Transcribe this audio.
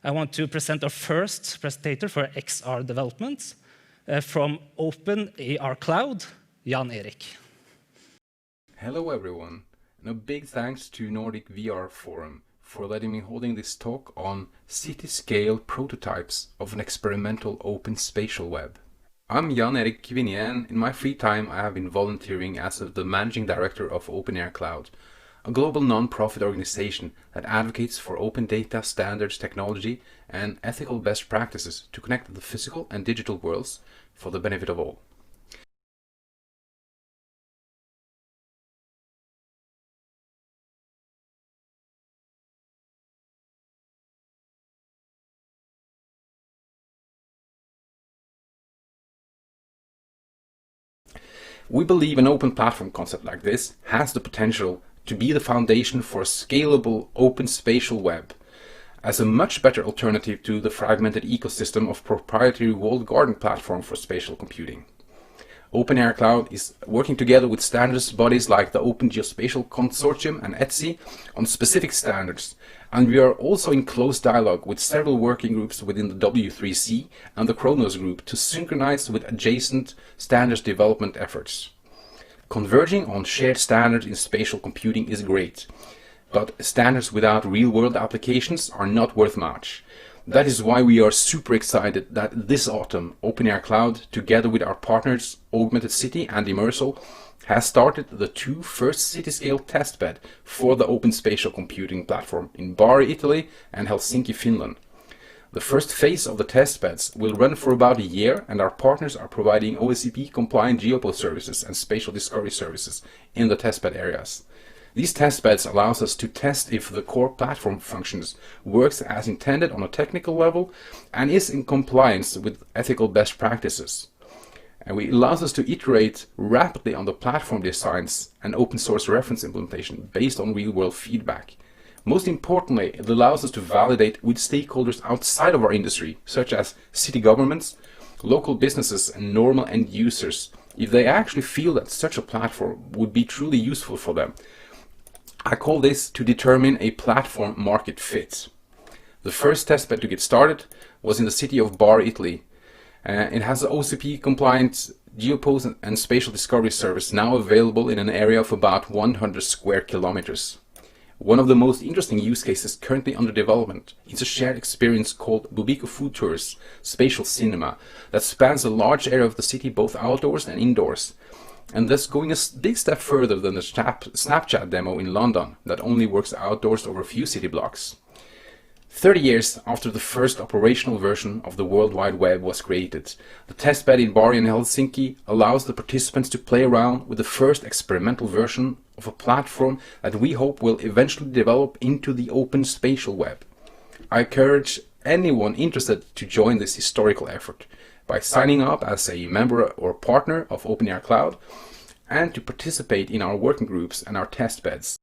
I want to present our first presentator for XR development from Open AR Cloud, Jan Erik. Hello everyone, and a big thanks to Nordic VR Forum for letting me holding this talk on city-scale prototypes of an experimental open spatial web. I'm Jan Erik Kvinje, and in my free time I have been volunteering as the Managing Director of Open AR Cloud, a global non-profit organization that advocates for open data, standards, technology and ethical best practices to connect the physical and digital worlds for the benefit of all. We believe an open platform concept like this has the potential to be the foundation for a scalable open spatial web as a much better alternative to the fragmented ecosystem of proprietary walled garden platform for spatial computing. Open AR Cloud is working together with standards bodies like the Open Geospatial Consortium and ETSI on specific standards, and we are also in close dialogue with several working groups within the W3C and the Kronos group to synchronize with adjacent standards development efforts. Converging on shared standards in spatial computing is great, but standards without real-world applications are not worth much. That is why we are super excited that this autumn Open AR Cloud, together with our partners Augmented.City and Immersal, has started the two first city-scale testbed for the open spatial computing platform in Bari, Italy and Helsinki, Finland. The first phase of the testbeds will run for about a year, and our partners are providing OARC compliant geopose services and spatial discovery services in the testbed areas. These testbeds allows us to test if the core platform functions works as intended on a technical level and is in compliance with ethical best practices. And it allows us to iterate rapidly on the platform designs and open source reference implementation based on real-world feedback. Most importantly, it allows us to validate with stakeholders outside of our industry, such as city governments, local businesses and normal end users, if they actually feel that such a platform would be truly useful for them. I call this to determine a platform market fit. The first testbed to get started was in the city of Bari, Italy. It has an OCP compliant geopose and spatial discovery service now available in an area of about 100 square kilometers. One of the most interesting use cases currently under development is a shared experience called Bubiko Food Tours Spatial Cinema that spans a large area of the city both outdoors and indoors, and thus going a big step further than the Snapchat demo in London that only works outdoors over a few city blocks. 30 years after the first operational version of the World Wide Web was created, the testbed in Bari and Helsinki allows the participants to play around with the first experimental version of a platform that we hope will eventually develop into the open spatial web. I encourage anyone interested to join this historical effort by signing up as a member or partner of Open AR Cloud and to participate in our working groups and our testbeds.